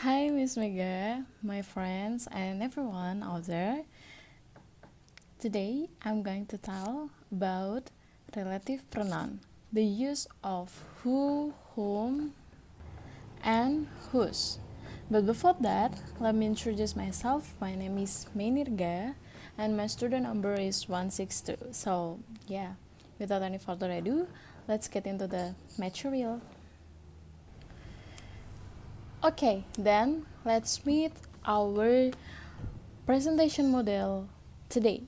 Hi, Miss Mega, my friends, and everyone out there. Today, I'm going to tell about relative pronoun, the use of who, whom, and whose. But before that, let me introduce myself. My name is Meynirga, and my student number is 162. So, yeah, without any further ado, let's get into the material. Okay, then let's meet our presentation model today.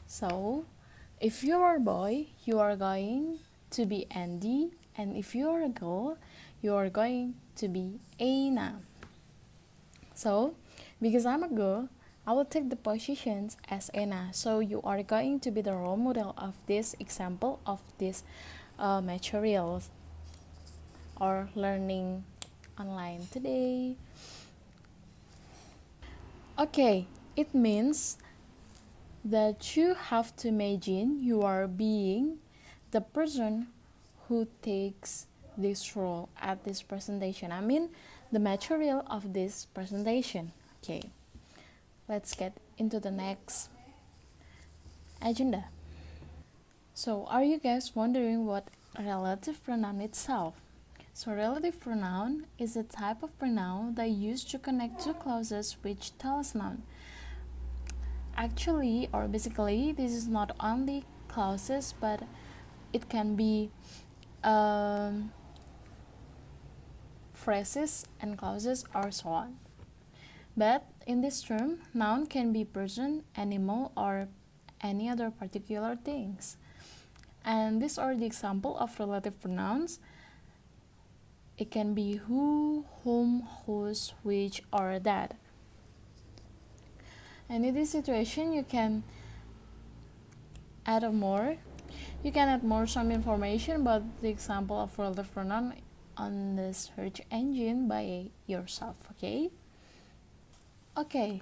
So, if you are a boy, you are going to be Andy, and if you are a girl, you are going to be Aina. So, because I'm a girl, I will take the positions as Aina. So, you are going to be the role model of this example of this materials or learning online today. Okay, it means that you have to imagine you are being the person who takes this role at this presentation. I mean, the material of this presentation. Okay, let's get into the next agenda. So, are you guys wondering what relative pronoun itself? So, relative pronoun is a type of pronoun that used to connect two clauses which tells noun. Actually, or basically, this is not only clauses, but it can be phrases and clauses or so on. But in this term, noun can be person, animal, or any other particular things. And these are the example of relative pronouns. It can be who, whom, whose, which, or that. And in this situation, you can add more. You can add more some information about the example of relative pronoun on the search engine by yourself, okay? Okay,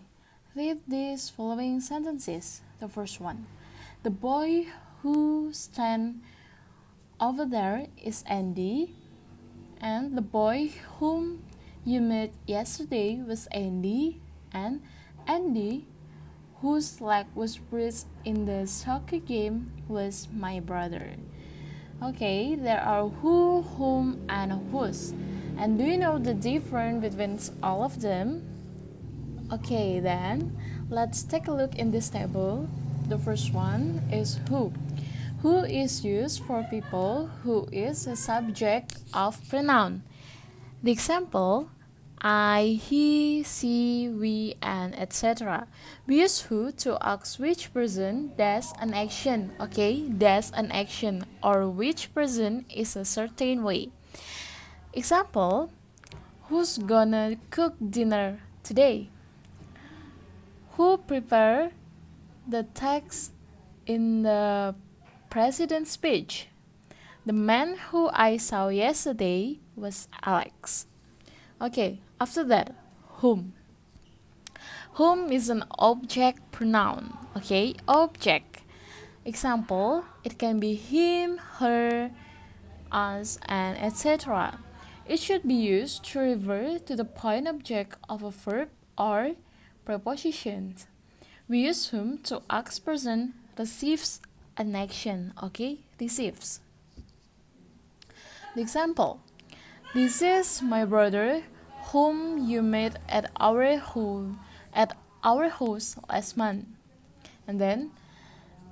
read these following sentences. The first one. The boy who stands over there is Andy, and the boy whom you met yesterday was Andy, and Andy, whose leg was bruised in the soccer game, was my brother. Okay, there are who, whom, and whose. And do you know the difference between all of them? Okay, then let's take a look in this table. The first one is who. Who is used for people who is a subject of pronoun. The example, I, he, she, we, and etc. We use who to ask which person does an action, okay? Does an action, or which person is a certain way. Example, who's gonna cook dinner today? Who prepared the text in the president's speech? The man who I saw yesterday was Alex. Okay, after that, whom. Whom is an object pronoun. Okay, object. Example, it can be him, her, us, and etc. It should be used to refer to the point object of a verb or preposition. We use whom to ask person receives an action. Okay, receives. The example, this is my brother whom you met at our house last month. And then,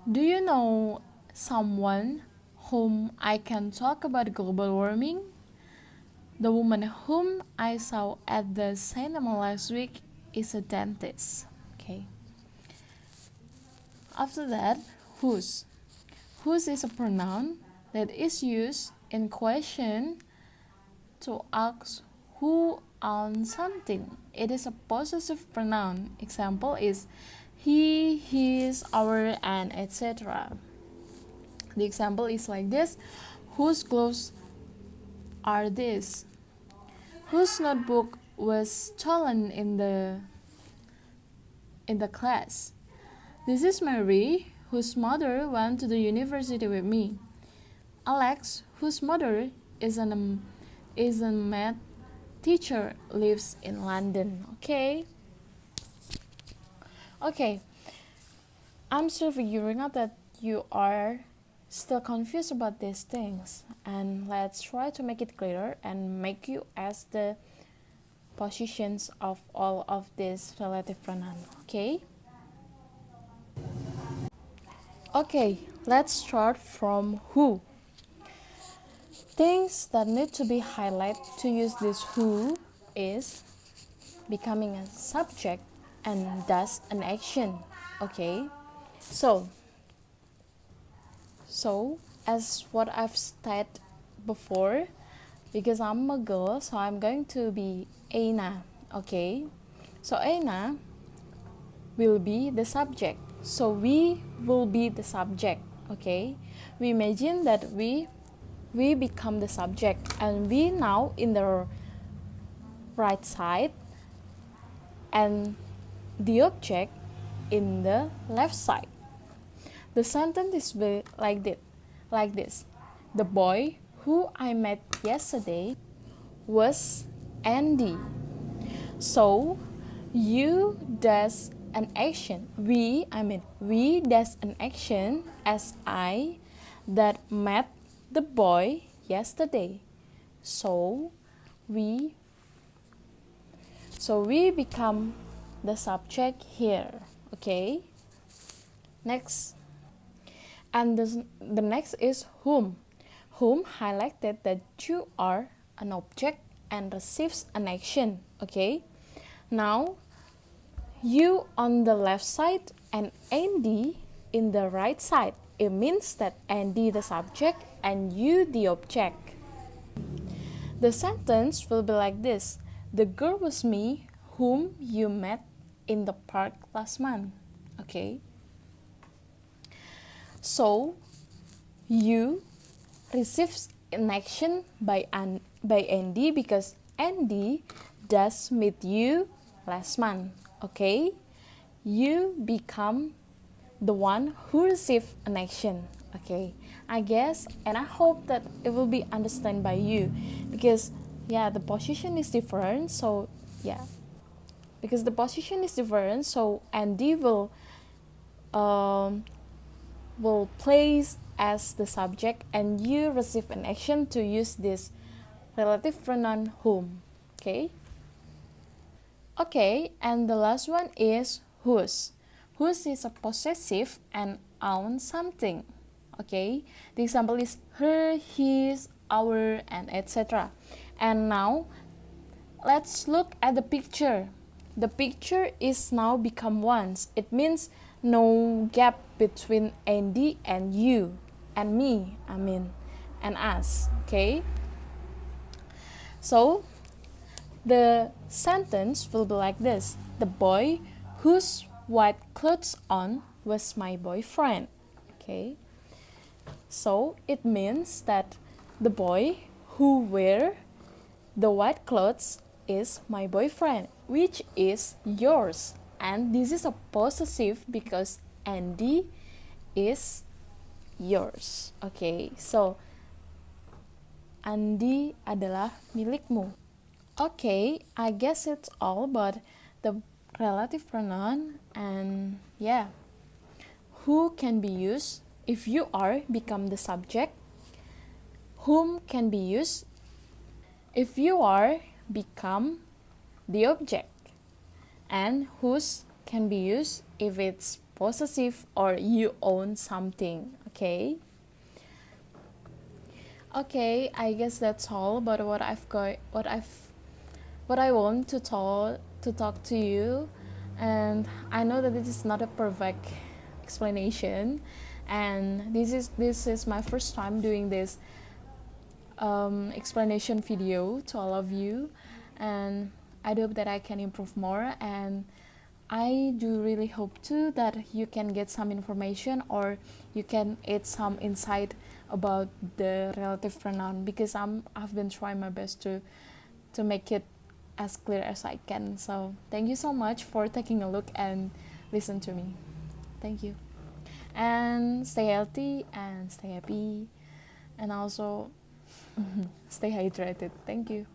do you know someone whom I can talk about global warming? The woman whom I saw at the cinema last week is a dentist. Okay. After that, whose. Whose is a pronoun that is used in question to ask who owns something. It is a possessive pronoun. Example is he, his, our, and etc. The example is like this. Whose clothes are these? Whose notebook was stolen in the class? This is Mary, whose mother went to the university with me. Alex, whose mother is a math teacher lives in London. Okay, I'm still figuring out that you are still confused about these things, and let's try to make it clearer and make you as the positions of all of these relative pronoun. Okay, let's start from who. Things that need to be highlighted to use this who is becoming a subject and does an action. Okay, so as what I've stated before, because I'm a girl, so I'm going to be Aina. Okay, so Aina will be the subject, so we will be the subject. Okay, we imagine that we become the subject, and we now in the right side and the object in the left side. The sentence is like this. The boy who I met yesterday was Andy. So you does an action. We does an action as I that met the boy yesterday. So we become the subject here. Okay. Next. And the next is whom. Whom highlighted that you are an object and receives an action. Okay. Now you on the left side and Andy in the right side. It means that Andy the subject and you the object. The sentence will be like this. The girl was me whom you met in the park last month. Okay. So you receives an action by Andy because Andy does meet you last month. Okay, you become the one who received an action. Okay, I guess and I hope that it will be understood by you, because the position is different. So because the position is different, so Andy will place as the subject and you receive an action to use this relative pronoun whom. Okay, and the last one is whose. Whose is a possessive and owns something. Okay, the example is her, his, our, and etc. And now let's look at the picture. The picture is now become ones. It means no gap between Andy and you and me, and us. Okay, so the sentence will be like this. The boy whose white clothes on was my boyfriend. Okay, so it means that the boy who wear the white clothes is my boyfriend, which is yours. And this is a possessive because Andy is yours. Okay, so Andy adalah milikmu. Okay, I guess it's all about the relative pronoun, and who can be used if you are become the subject, whom can be used if you are become the object, and whose can be used if it's possessive or you own something. Okay, I guess that's all about what I want to talk to you. And I know that this is not a perfect explanation, and this is my first time doing this explanation video to all of you, and I hope that I can improve more, and I do really hope too that you can get some information or you can add some insight about the relative pronoun, because I've been trying my best to make it as clear as I can. So thank you so much for taking a look and listen to me. Thank you, and stay healthy and stay happy, and also stay hydrated. Thank you.